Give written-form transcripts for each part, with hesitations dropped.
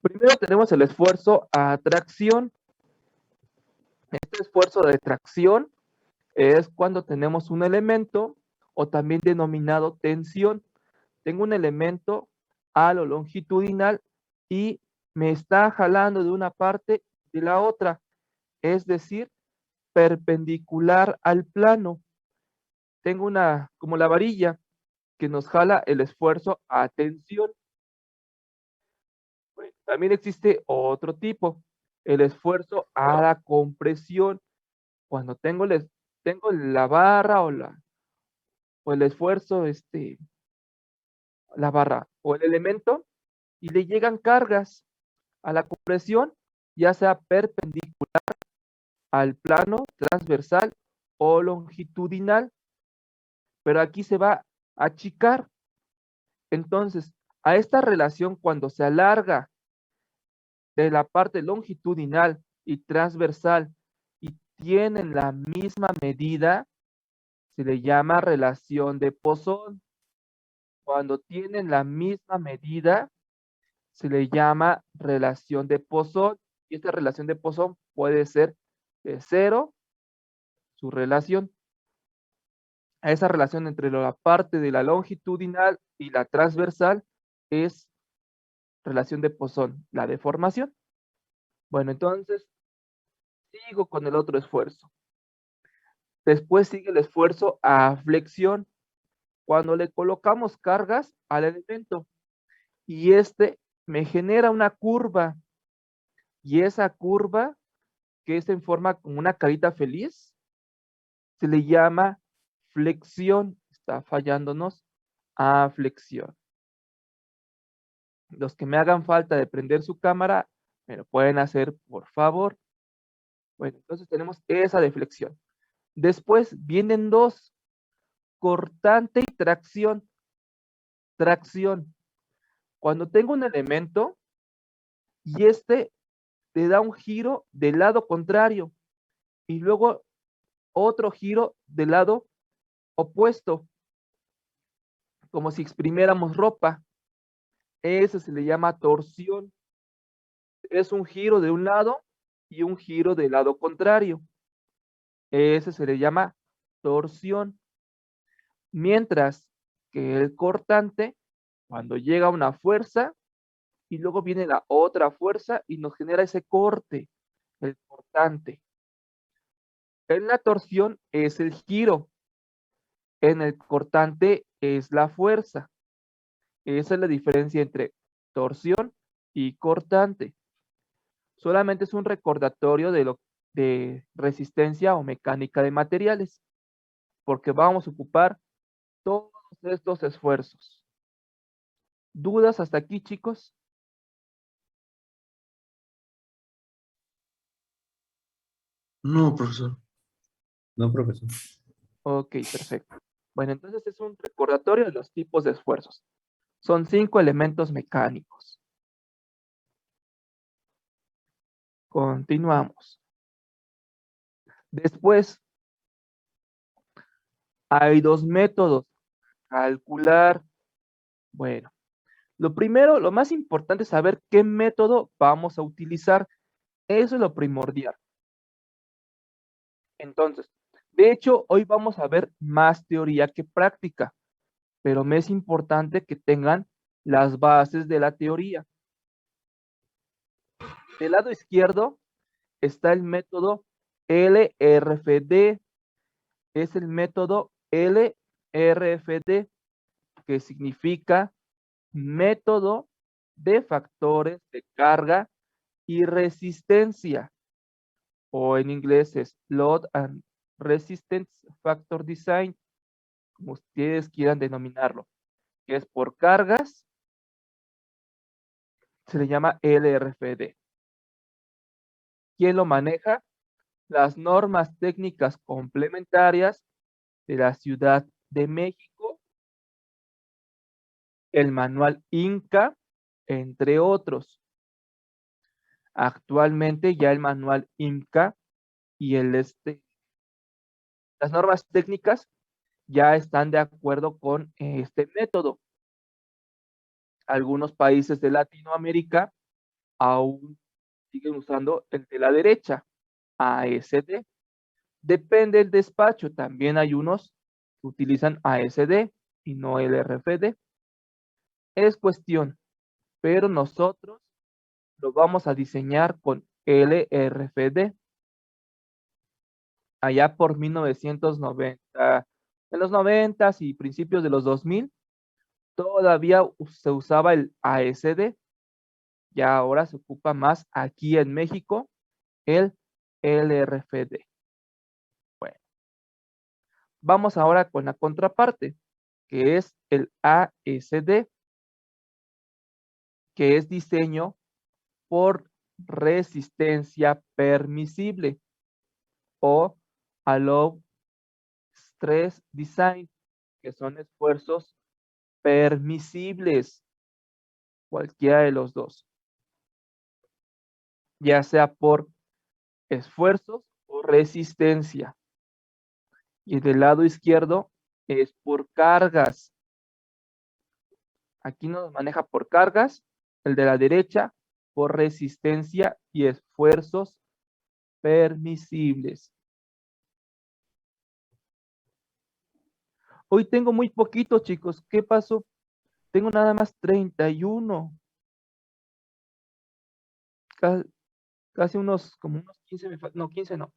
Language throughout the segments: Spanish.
Primero tenemos el esfuerzo a tracción. Este esfuerzo de tracción es cuando tenemos un elemento o también denominado tensión. Tengo un elemento a lo longitudinal y me está jalando de una parte de la otra, es decir, perpendicular al plano. Tengo una, como la varilla, que nos jala el esfuerzo a tensión. Bueno, también existe otro tipo, el esfuerzo a la compresión. Cuando tengo la barra o el esfuerzo, la barra o el elemento, y le llegan cargas a la compresión, ya sea perpendicular al plano transversal o longitudinal, pero aquí se va a achicar. Entonces, a esta relación, cuando se alarga de la parte longitudinal y transversal y tienen la misma medida, se le llama relación de Poisson. Cuando tienen la misma medida, se le llama relación de Poisson. Y esta relación de Poisson puede ser de cero, su relación. A esa relación entre la parte de la longitudinal y la transversal es relación de Poisson, la deformación. Bueno, entonces sigo con el otro esfuerzo. Después sigue el esfuerzo a flexión, cuando le colocamos cargas al elemento y me genera una curva, y esa curva, que es en forma como una carita feliz, se le llama flexión. Está fallándonos a flexión. Los que me hagan falta de prender su cámara, me lo pueden hacer, por favor. Bueno, entonces tenemos esa de flexión. Después vienen dos, cortante y tracción. Tracción. Cuando tengo un elemento y te da un giro del lado contrario y luego otro giro del lado opuesto, como si exprimiéramos ropa. Ese se le llama torsión. Es un giro de un lado y un giro del lado contrario. Ese se le llama torsión. Mientras que el cortante, cuando llega una fuerza y luego viene la otra fuerza y nos genera ese corte, el cortante. En la torsión es el giro, en el cortante es la fuerza. Esa es la diferencia entre torsión y cortante. Solamente es un recordatorio de resistencia o mecánica de materiales, porque vamos a ocupar todos estos esfuerzos. ¿Dudas hasta aquí, chicos? No, profesor. No, profesor. Ok, perfecto. Bueno, entonces es un recordatorio de los tipos de esfuerzos. Son 5 elementos mecánicos. Continuamos. Después, hay 2 métodos. Calcular. Bueno, lo primero, lo más importante es saber qué método vamos a utilizar. Eso es lo primordial. Entonces, de hecho, hoy vamos a ver más teoría que práctica, pero me es importante que tengan las bases de la teoría. Del lado izquierdo está el método LRFD. Es el método LRFD, que significa método de factores de carga y resistencia, o en inglés es Load and Resistance Factor Design, como ustedes quieran denominarlo, que es por cargas, se le llama LRFD. ¿Quién lo maneja? Las normas técnicas complementarias de la Ciudad de México, el manual Inca, entre otros. Actualmente ya el manual Inca y las normas técnicas ya están de acuerdo con este método. Algunos países de Latinoamérica aún siguen usando el de la derecha, ASD. Depende del despacho, también hay unos que utilizan ASD y no LRFD. Es cuestión, pero nosotros lo vamos a diseñar con LRFD. Allá por 1990, en los 90 y principios de los 2000, todavía se usaba el ASD. Ya ahora se ocupa más aquí en México el LRFD. Bueno, vamos ahora con la contraparte, que es el ASD, que es diseño por resistencia permisible o Allow Stress Design, que son esfuerzos permisibles, cualquiera de los dos, ya sea por esfuerzos o resistencia. Y del lado izquierdo es por cargas. Aquí nos maneja por cargas, el de la derecha por resistencia y esfuerzos permisibles. Hoy tengo muy poquito, chicos. ¿Qué pasó? Tengo nada más 31. Casi como unos 15 me faltan. No, 15 no.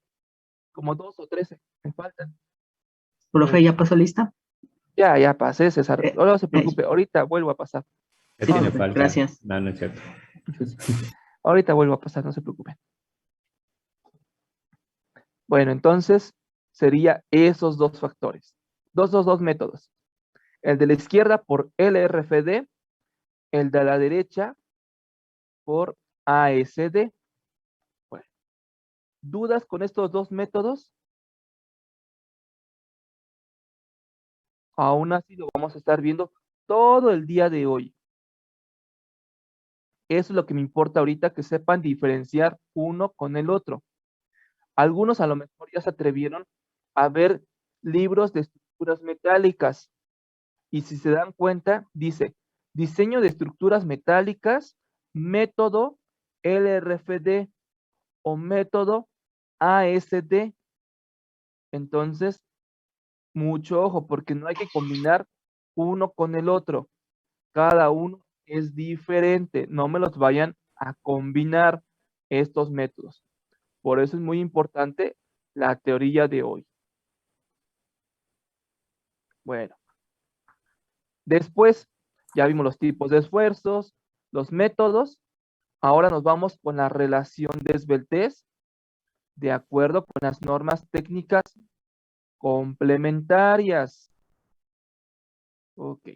Como 2 o 13 me faltan. Profe, ¿ya pasó lista? Ya pasé, César. No se eh. preocupe, ahorita vuelvo a pasar. ¿Qué Sí, tiene profe, falta? gracias. No, no es cierto. Ahorita vuelvo a pasar, no se preocupen. Bueno, entonces sería esos dos factores. Dos métodos. El de la izquierda por LRFD, el de la derecha por ASD. Bueno, ¿dudas con estos dos métodos? Aún así lo vamos a estar viendo todo el día de hoy. Eso es lo que me importa ahorita, que sepan diferenciar uno con el otro. Algunos a lo mejor ya se atrevieron a ver libros de estructuras metálicas. Y si se dan cuenta, dice, diseño de estructuras metálicas, método LRFD o método ASD. Entonces, mucho ojo, porque no hay que combinar uno con el otro. Cada uno es diferente. No me los vayan a combinar estos métodos. Por eso es muy importante la teoría de hoy. Bueno, después ya vimos los tipos de esfuerzos, los métodos. Ahora nos vamos con la relación de esbeltez de acuerdo con las normas técnicas complementarias. Ok.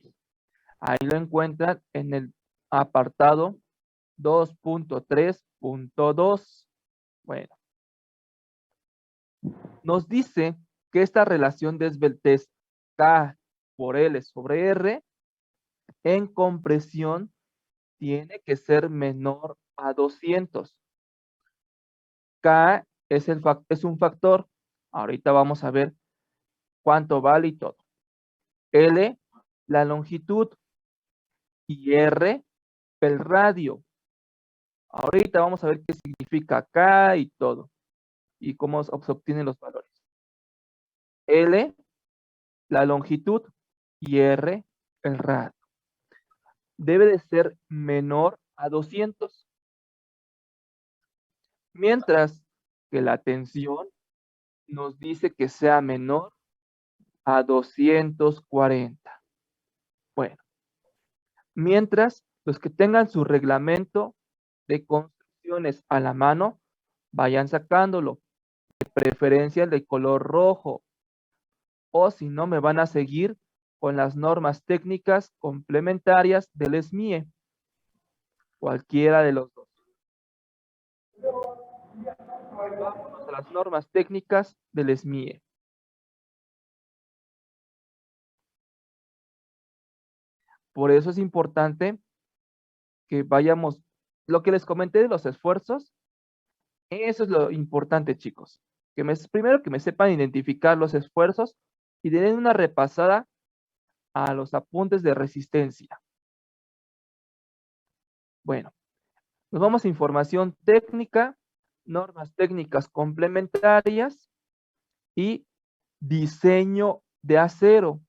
Ahí lo encuentran en el apartado 2.3.2. Bueno, nos dice que esta relación de esbeltez K por L sobre R en compresión tiene que ser menor a 200. K es un factor. Ahorita vamos a ver cuánto vale y todo. L, la longitud, y R, el radio. Ahorita vamos a ver qué significa K y todo, y cómo se obtienen los valores. L, la longitud, y R, el radio. Debe de ser menor a 200. Mientras que la tensión nos dice que sea menor a 240. Bueno, mientras los que tengan su reglamento de construcciones a la mano, vayan sacándolo, de preferencia el de color rojo, o si no me van a seguir con las normas técnicas complementarias del SMIE, cualquiera de los dos. Vámonos a las normas técnicas del SMIE. Por eso es importante que vayamos, lo que les comenté de los esfuerzos, eso es lo importante, chicos. Primero que me sepan identificar los esfuerzos y den una repasada a los apuntes de resistencia. Bueno, nos vamos a información técnica, normas técnicas complementarias y diseño de acero.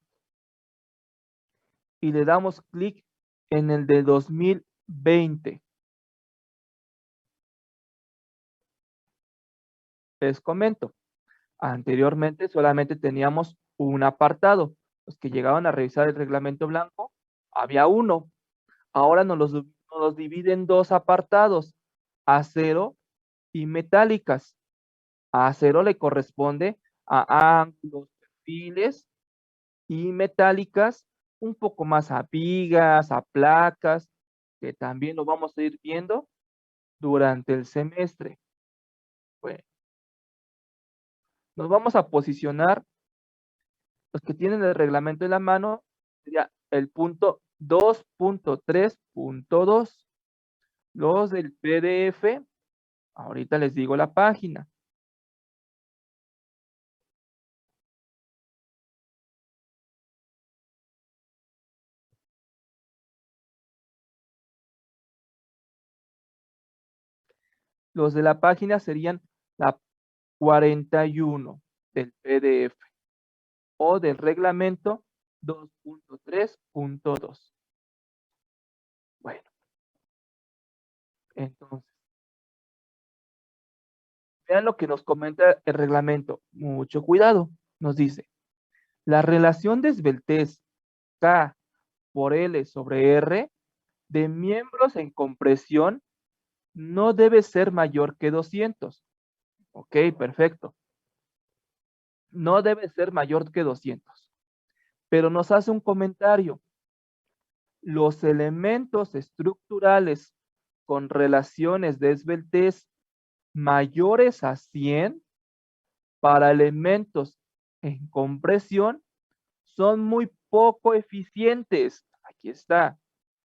Y le damos clic en el de 2020. Les comento, anteriormente solamente teníamos un apartado. Los que llegaban a revisar el reglamento blanco, había uno. Ahora nos los divide en dos apartados, acero y metálicas. A acero le corresponde a ángulos, perfiles, y metálicas un poco más a vigas, a placas, que también lo vamos a ir viendo durante el semestre. Bueno, nos vamos a posicionar, los que tienen el reglamento en la mano, sería el punto 2.3.2. Los del PDF, ahorita les digo la página. Los de la página serían la 41 del PDF o del reglamento 2.3.2. Bueno, entonces, vean lo que nos comenta el reglamento. Mucho cuidado. Nos dice, la relación de esbeltez K por L sobre R de miembros en compresión no debe ser mayor que 200. Ok, perfecto. No debe ser mayor que 200. Pero nos hace un comentario. Los elementos estructurales con relaciones de esbeltez mayores a 100 para elementos en compresión son muy poco eficientes. Aquí está.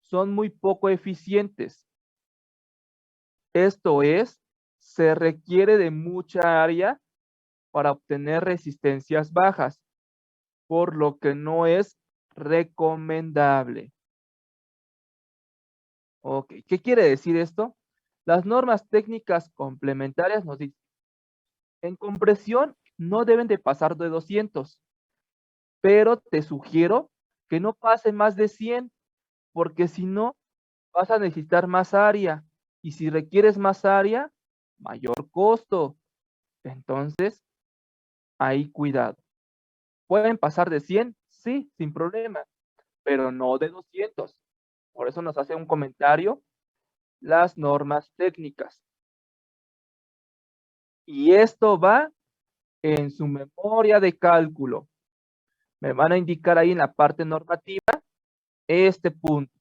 Son muy poco eficientes. Esto es, se requiere de mucha área para obtener resistencias bajas, por lo que no es recomendable. Ok, ¿qué quiere decir esto? Las normas técnicas complementarias nos dicen, en compresión no deben de pasar de 200, pero te sugiero que no pase más de 100, porque si no, vas a necesitar más área, y si requieres más área, mayor costo. Entonces, ahí cuidado. ¿Pueden pasar de 100? Sí, sin problema, pero no de 200. Por eso nos hace un comentario las normas técnicas. Y esto va en su memoria de cálculo. Me van a indicar ahí en la parte normativa este punto,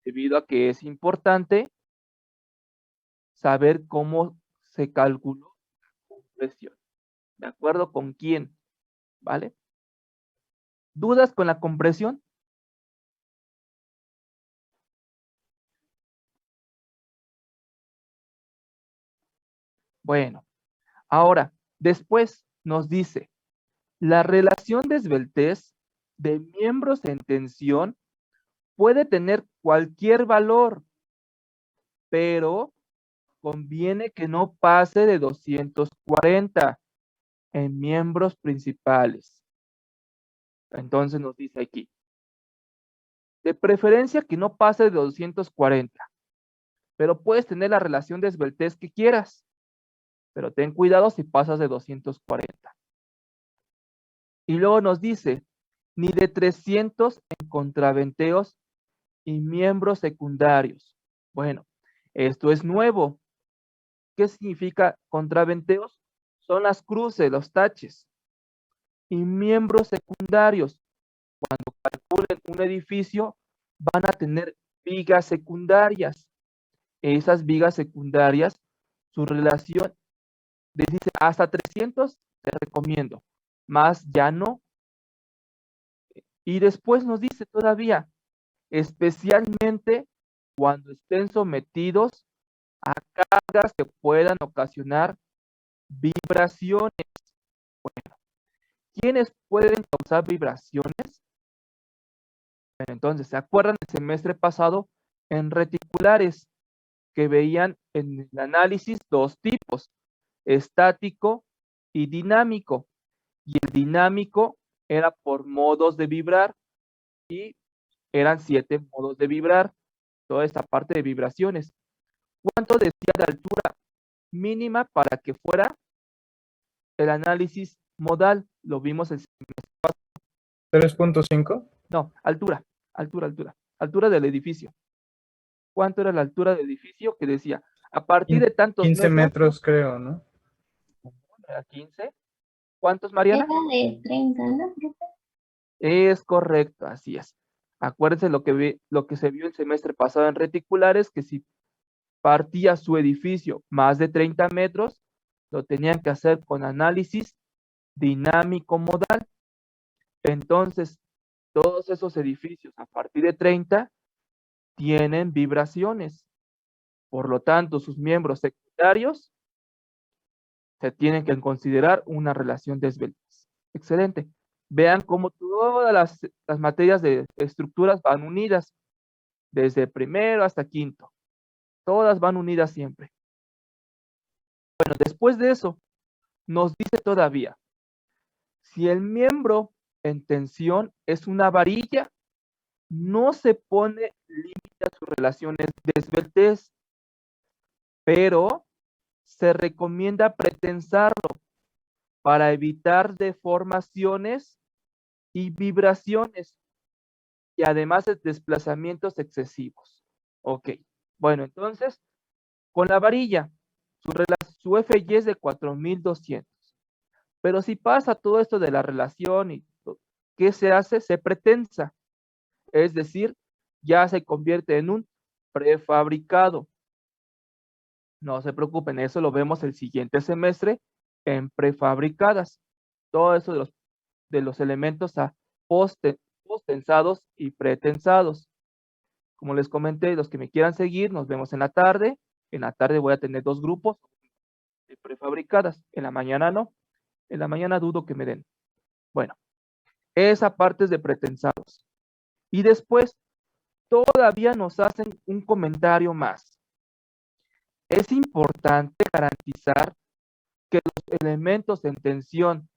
debido a que es importante saber cómo se calculó la compresión. ¿De acuerdo con quién? ¿Vale? ¿Dudas con la compresión? Bueno, ahora, después nos dice, la relación de esbeltez de miembros en tensión puede tener cualquier valor, pero conviene que no pase de 240 en miembros principales. Entonces nos dice aquí, de preferencia que no pase de 240, pero puedes tener la relación de esbeltez que quieras, pero ten cuidado si pasas de 240. Y luego nos dice, ni de 300 en contraventeos y miembros secundarios. Bueno, esto es nuevo. ¿Qué significa contraventeos? Son las cruces, los taches. Y miembros secundarios, cuando calculen un edificio, van a tener vigas secundarias. Esas vigas secundarias, su relación, les dice hasta 300, te recomiendo, más ya no. Y después nos dice todavía, especialmente cuando estén sometidos a cargas que puedan ocasionar vibraciones. Bueno, ¿quiénes pueden causar vibraciones? Entonces, ¿se acuerdan el semestre pasado en reticulares, que veían en el análisis dos tipos, estático y dinámico. Y el dinámico era por modos de vibrar y eran 7 modos de vibrar, toda esta parte de vibraciones. ¿Cuánto decía de altura mínima para que fuera el análisis modal? Lo vimos el 3.5. no, altura del edificio. ¿Cuánto era la altura del edificio? Que decía, a partir de tantos 15 metros, metros, creo, ¿no? era 15. ¿Cuántos, Mariana? Era de 30, ¿no? Es correcto, así es. Acuérdense lo que se vio el semestre pasado en reticulares, que si partía su edificio más de 30 metros, lo tenían que hacer con análisis dinámico modal. Entonces, todos esos edificios a partir de 30 tienen vibraciones. Por lo tanto, sus miembros secundarios se tienen que considerar una relación de esbeltez. Excelente. Vean cómo todas las materias de estructuras van unidas, desde primero hasta quinto. Todas van unidas siempre. Bueno, después de eso, nos dice todavía, si el miembro en tensión es una varilla, no se pone límite a sus relaciones de esbeltez, pero se recomienda pretensarlo para evitar deformaciones y vibraciones y además de desplazamientos excesivos. Ok, bueno, entonces, con la varilla, su FY es de 4200. Pero si pasa todo esto de la relación y ¿qué se hace? Se pretensa. Es decir, ya se convierte en un prefabricado. No se preocupen, eso lo vemos el siguiente semestre en prefabricadas. Todo eso de los elementos a postensados y pretensados. Como les comenté, los que me quieran seguir, nos vemos en la tarde. En la tarde voy a tener 2 grupos de prefabricadas. En la mañana no. En la mañana dudo que me den. Bueno, esa parte es de pretensados. Y después, todavía nos hacen un comentario más. Es importante garantizar que los elementos en tensión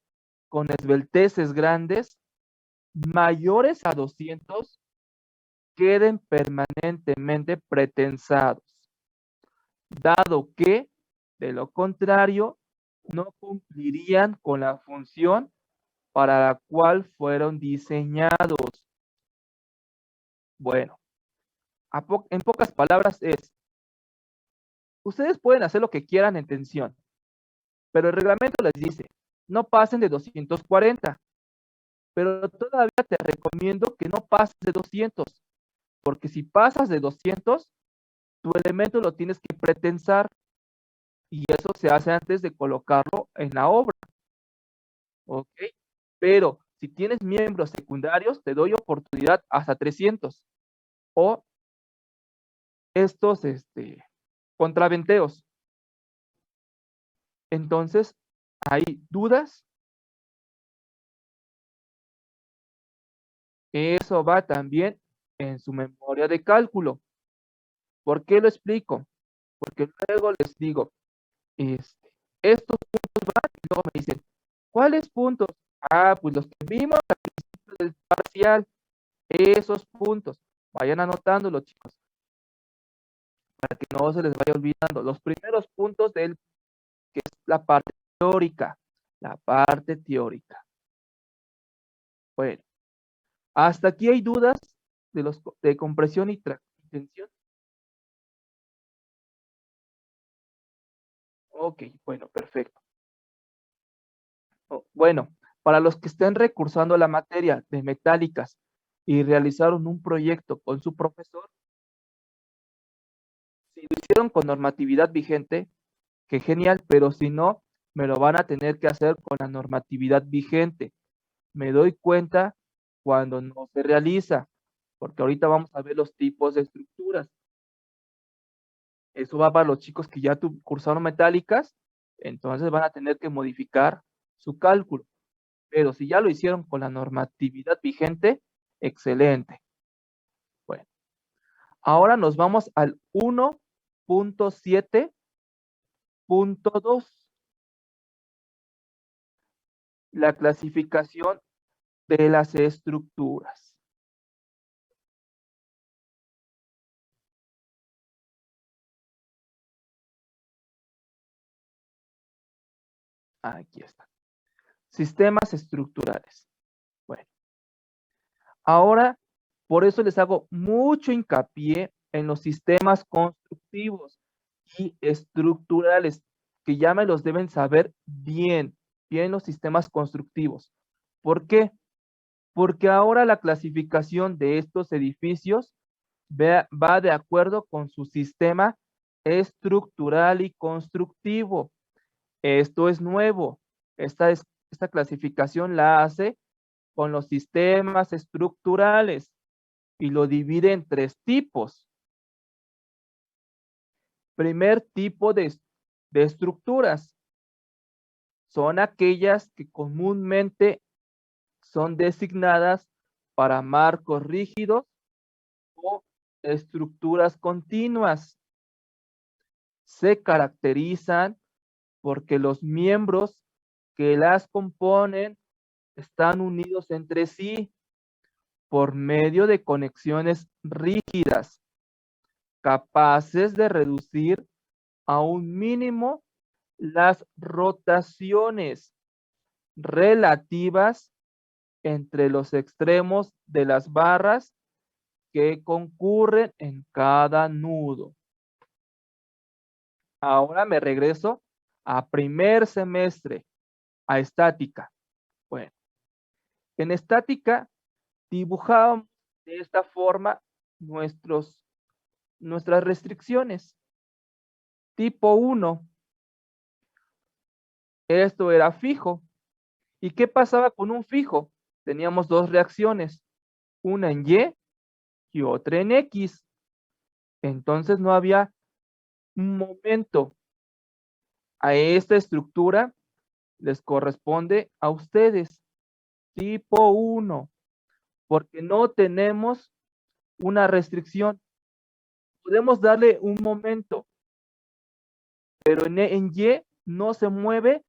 con esbelteces grandes, mayores a 200, queden permanentemente pretensados, dado que, de lo contrario, no cumplirían con la función para la cual fueron diseñados. Bueno, en pocas palabras es, ustedes pueden hacer lo que quieran en tensión, pero el reglamento les dice, no pasen de 240, pero todavía te recomiendo que no pases de 200, porque si pasas de 200, tu elemento lo tienes que pretensar, y eso se hace antes de colocarlo en la obra, ¿ok? Pero si tienes miembros secundarios, te doy oportunidad hasta 300, o estos contraventeos. Entonces, ¿hay dudas? Eso va también en su memoria de cálculo. ¿Por qué lo explico? Porque luego les digo, estos puntos van y luego me dicen, ¿cuáles puntos? Ah, pues los que vimos al principio del parcial, esos puntos. Vayan anotándolo, chicos, para que no se les vaya olvidando. Los primeros puntos que es la parte teórica. La parte teórica. Bueno, hasta aquí hay dudas de compresión y tensión. Ok, bueno, perfecto. Bueno, para los que estén recursando la materia de metálicas y realizaron un proyecto con su profesor, si lo hicieron con normatividad vigente, qué genial, pero si no, me lo van a tener que hacer con la normatividad vigente. Me doy cuenta cuando no se realiza, porque ahorita vamos a ver los tipos de estructuras. Eso va para los chicos que ya cursaron metálicas, entonces van a tener que modificar su cálculo. Pero si ya lo hicieron con la normatividad vigente, excelente. Bueno, Ahora nos vamos al 1.7.2. La clasificación de las estructuras. Aquí está. Sistemas estructurales. Bueno, ahora por eso les hago mucho hincapié en los sistemas constructivos y estructurales, que ya me los deben saber bien los sistemas constructivos. ¿Por qué? Porque ahora la clasificación de estos edificios va de acuerdo con su sistema estructural y constructivo. Esto es nuevo. Esta clasificación la hace con los sistemas estructurales y lo divide en 3 tipos. Primer tipo de estructuras son aquellas que comúnmente son designadas para marcos rígidos o estructuras continuas. Se caracterizan porque los miembros que las componen están unidos entre sí por medio de conexiones rígidas, capaces de reducir a un mínimo las rotaciones relativas entre los extremos de las barras que concurren en cada nudo. Ahora me regreso a primer semestre, a estática. Bueno, en estática dibujamos de esta forma nuestras restricciones. Tipo 1, esto era fijo. ¿Y qué pasaba con un fijo? Teníamos 2 reacciones, una en Y y otra en X. Entonces no había un momento. A esta estructura les corresponde a ustedes, tipo 1, porque no tenemos una restricción. Podemos darle un momento, pero en Y no se mueve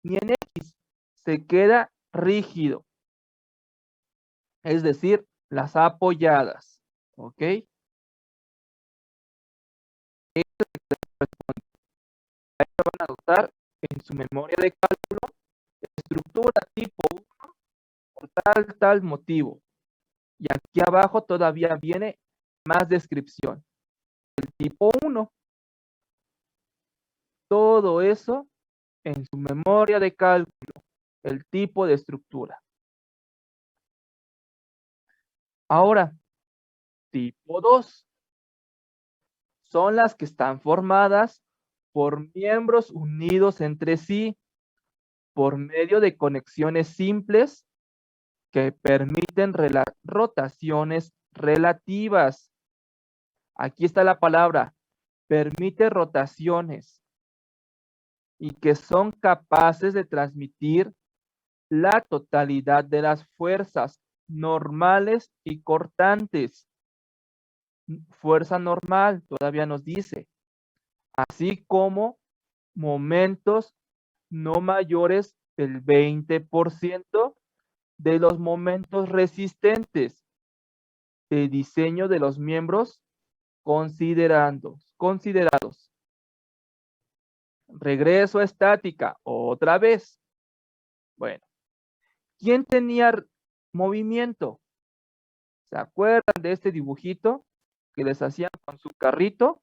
ni en X, se queda rígido. Es decir, las apoyadas, ¿ok? Ahí van a anotar en su memoria de cálculo, estructura tipo 1 por tal motivo. Y aquí abajo todavía viene más descripción. El tipo 1. Todo eso en su memoria de cálculo, el tipo de estructura. Ahora, tipo 2. Son las que están formadas por miembros unidos entre sí por medio de conexiones simples que permiten rotaciones relativas. Aquí está la palabra, permite rotaciones y que son capaces de transmitir la totalidad de las fuerzas normales y cortantes. Fuerza normal, todavía nos dice, así como momentos no mayores del 20% de los momentos resistentes de diseño de los miembros considerados. Regreso a estática, otra vez. Bueno, ¿quién tenía movimiento? ¿Se acuerdan de este dibujito que les hacían con su carrito?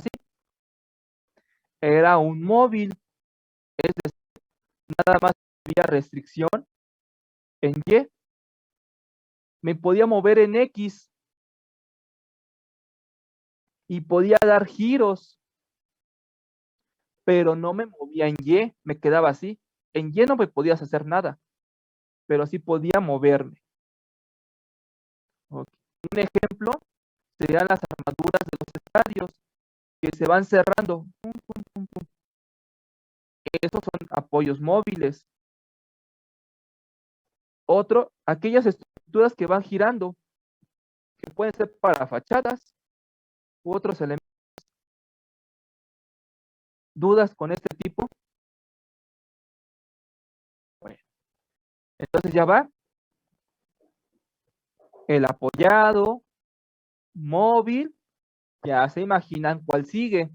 ¿Sí? Era un móvil, es decir, nada más había restricción en Y. Me podía mover en X y podía dar giros, pero no me movía en Y, me quedaba así. En Y no me podías hacer nada, pero sí podía moverme. Okay. Un ejemplo serían las armaduras de los estadios que se van cerrando. Pum, pum, pum, pum. Esos son apoyos móviles. Otro, aquellas estructuras que van girando. que pueden ser para fachadas u otros elementos. ¿Dudas con este tipo? Bueno, entonces ya va el apoyado, móvil, ya se imaginan cuál sigue.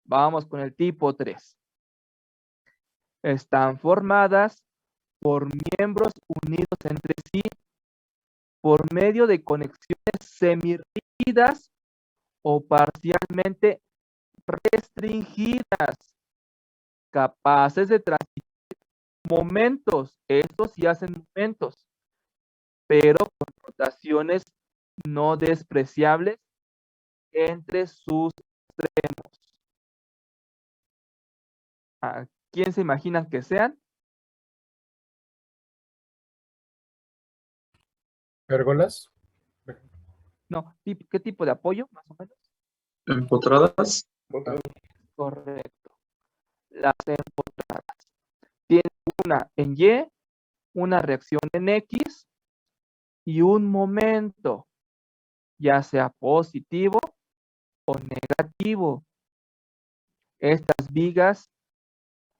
Vamos con el tipo 3. Están formadas por miembros unidos entre sí por medio de conexiones semirrígidas o parcialmente restringidas, capaces de transmitir momentos. Estos sí hacen momentos, pero con rotaciones no despreciables entre sus extremos. ¿A quién se imaginan que sean? ¿Gárgolas? No, ¿qué tipo de apoyo, más o menos? Empotradas. Correcto. Las empotradas. Tienen una en Y, una reacción en X y un momento, ya sea positivo o negativo. Estas vigas,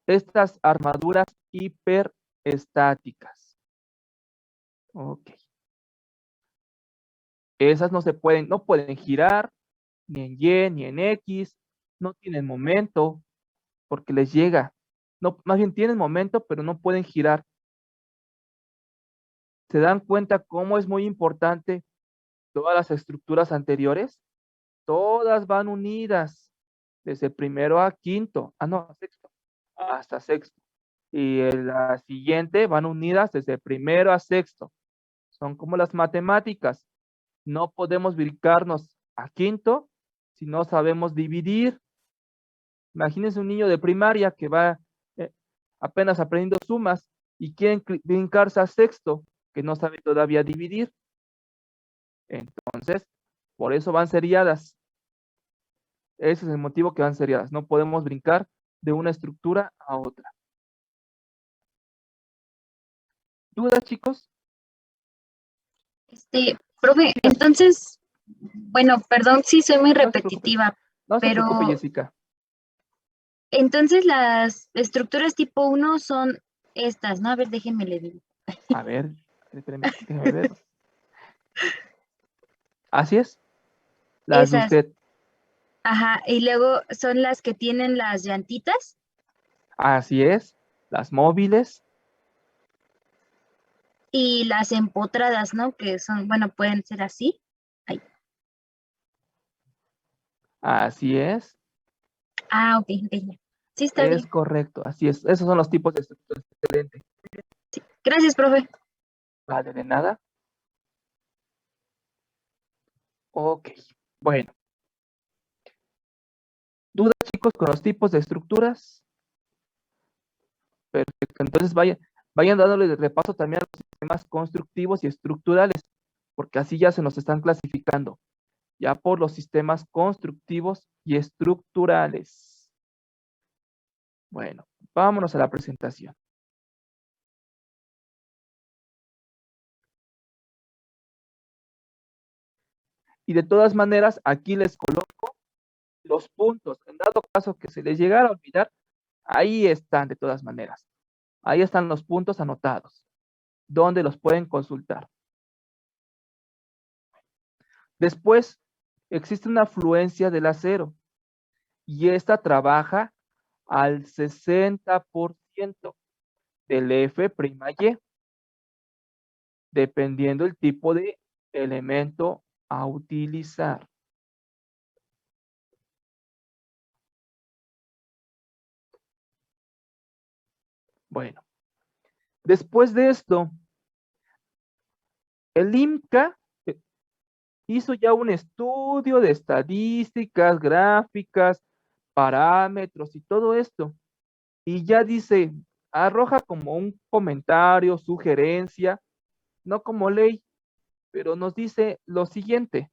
estas armaduras hiperestáticas. Ok. Esas no pueden girar ni en Y ni en X, no tienen momento porque les llega. No, más bien tienen momento, pero no pueden girar. ¿Se dan cuenta cómo es muy importante todas las estructuras anteriores? Todas van unidas desde primero a quinto, no, a sexto, hasta sexto. Y la siguiente van unidas desde primero a sexto. Son como las matemáticas. No podemos brincarnos a quinto si no sabemos dividir. Imagínense un niño de primaria que va apenas aprendiendo sumas y quieren brincarse a sexto, que no sabe todavía dividir. Entonces, por eso van seriadas. Ese es el motivo que van seriadas. No podemos brincar de una estructura a otra. ¿Dudas, chicos? Profe, entonces, bueno, perdón si soy muy repetitiva, No se preocupe, pero Jessica. entonces las estructuras tipo 1 son estas, ¿no? A ver, déjenme le digo. A ver, espérenme, déjeme ver. Así es. Las de Esas, usted. ajá, y luego son las que tienen las llantitas. Así es. Las móviles. Y las empotradas, ¿no? Que son, bueno, pueden ser así. Ahí. Así es. Ah, ok, ok, ya. Sí, está Es bien. correcto. Así es. Esos son los tipos de estructuras. Excelente. Gracias, profe. Vale, de nada. Ok. Bueno. ¿Dudas, chicos, con los tipos de estructuras? Perfecto. Entonces vayan dándole repaso también a los sistemas constructivos y estructurales, porque así ya se nos están clasificando, ya por los sistemas constructivos y estructurales. Bueno, vámonos a la presentación. Y de todas maneras, aquí les coloco los puntos. En dado caso que se les llegara a olvidar, ahí están de todas maneras. Ahí están los puntos anotados, donde los pueden consultar. Después, existe una fluencia del acero y esta trabaja al 60% del F'Y, dependiendo el tipo de elemento a utilizar. Bueno, después de esto, el IMCA hizo ya un estudio de estadísticas, gráficas, parámetros y todo esto. Y ya dice, arroja como un comentario, sugerencia, no como ley, pero nos dice lo siguiente.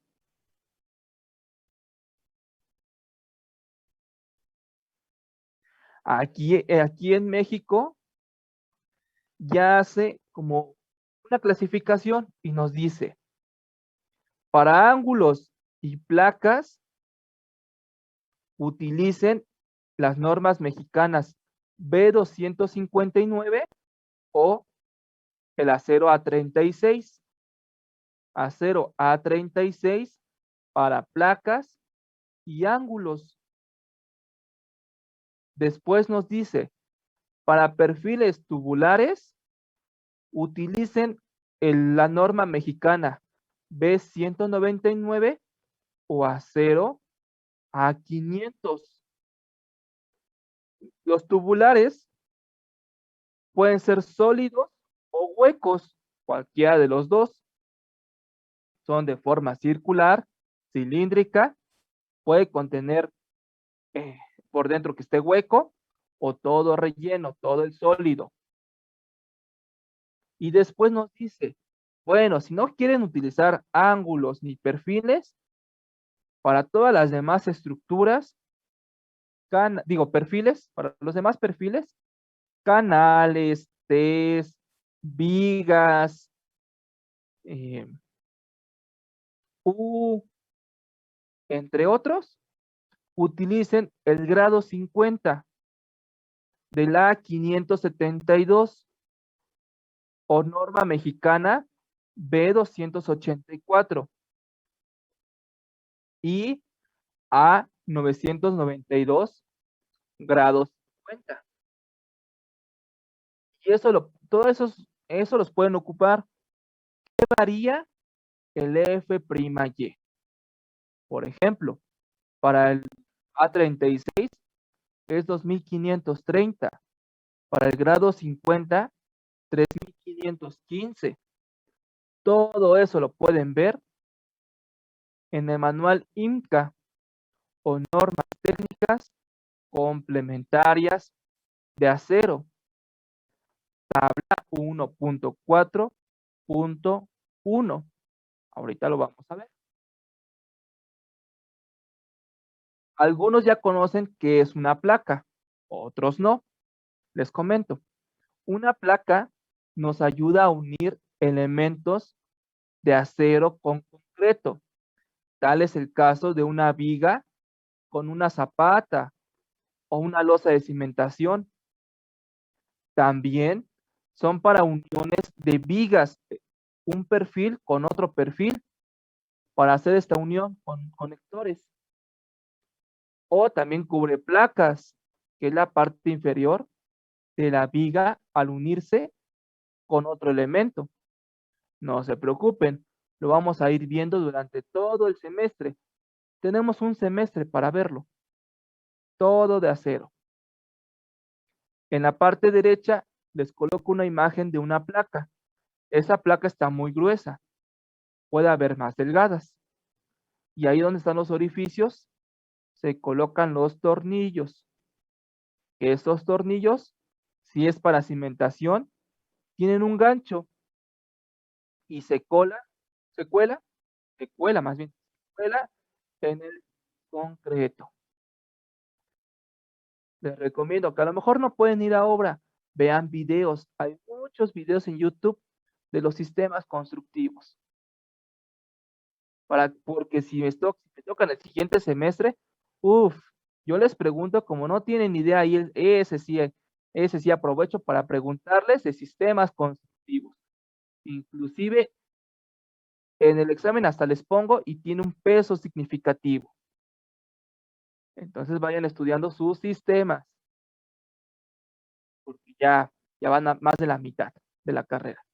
Aquí en México ya hace como una clasificación y nos dice, para ángulos y placas, utilicen las normas mexicanas B259 o el acero A36. Acero A36 para placas y ángulos. Después nos dice, para perfiles tubulares, utilicen la norma mexicana B199 o acero A500. Los tubulares pueden ser sólidos o huecos, cualquiera de los dos. Son de forma circular, cilíndrica, puede contener por dentro que esté hueco o todo relleno, todo el sólido. Y después nos dice, bueno, si no quieren utilizar ángulos ni perfiles, para todas las demás estructuras, perfiles, para los demás perfiles, canales, T's, vigas, entre otros, utilicen el grado 50 de la 572 o norma mexicana B284 y a 992 grados 50. Y todo eso los pueden ocupar. ¿Qué varía el F''Y? Por ejemplo, para el A36 es 2530, para el grado 50, 3515. Todo eso lo pueden ver en el manual IMCA o normas técnicas complementarias de acero, tabla 1.4.1. Ahorita lo vamos a ver. Algunos ya conocen qué es una placa, otros no. Les comento. Una placa nos ayuda a unir elementos de acero con concreto. Tal es el caso de una viga con una zapata o una losa de cimentación. También son para uniones de vigas, un perfil con otro perfil, para hacer esta unión con conectores. O también cubre placas, que es la parte inferior de la viga al unirse con otro elemento. No se preocupen, lo vamos a ir viendo durante todo el semestre. Tenemos un semestre para verlo. Todo de acero. En la parte derecha les coloco una imagen de una placa. Esa placa está muy gruesa. Puede haber más delgadas. Y ahí donde están los orificios, se colocan los tornillos. Estos tornillos, si es para cimentación, tienen un gancho y se cuela en el concreto. Les recomiendo que a lo mejor no pueden ir a obra, vean videos. Hay muchos videos en YouTube de los sistemas constructivos. Porque si me tocan el siguiente semestre, yo les pregunto, como no tienen idea, y ese sí aprovecho para preguntarles de sistemas constructivos. Inclusive en el examen hasta les pongo y tiene un peso significativo. Entonces vayan estudiando sus sistemas, porque ya van a más de la mitad de la carrera.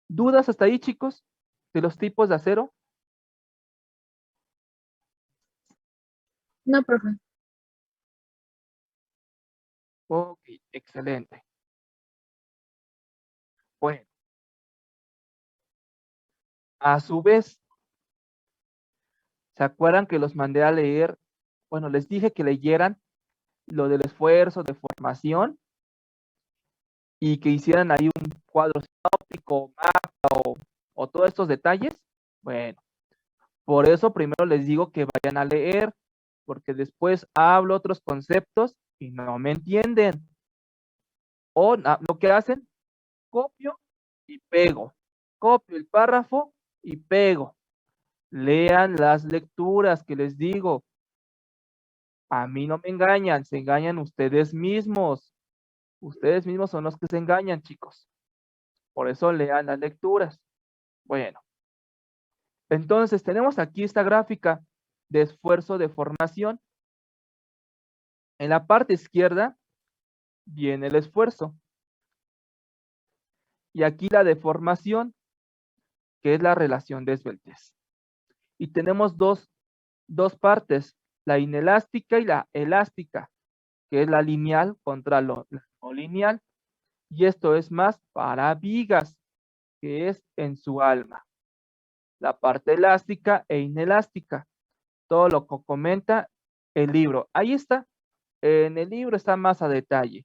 ¿Dudas hasta ahí, chicos, de los tipos de acero? No, profe. Ok, excelente. Bueno, a su vez, ¿se acuerdan que los mandé a leer? Bueno, les dije que leyeran lo del esfuerzo de formación y que hicieran ahí un cuadro sinóptico, mapa o todos estos detalles. Bueno, por eso primero les digo que vayan a leer, porque después hablo otros conceptos y no me entienden. O lo que hacen, copio y pego. Copio el párrafo y pego. Lean las lecturas que les digo. A mí no me engañan, se engañan ustedes mismos. Ustedes mismos son los que se engañan, chicos. Por eso lean las lecturas. Bueno. Entonces tenemos aquí esta gráfica de esfuerzo de formación. En la parte izquierda viene el esfuerzo. Y aquí la deformación, que es la relación de esbeltez. Y tenemos dos partes, la inelástica y la elástica, que es la lineal contra lo no lineal. Y esto es más para vigas, que es en su alma. La parte elástica e inelástica. Todo lo que comenta el libro. Ahí está. En el libro está más a detalle.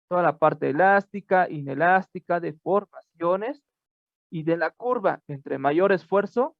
Toda la parte elástica, inelástica, deformaciones y de la curva. Entre mayor esfuerzo,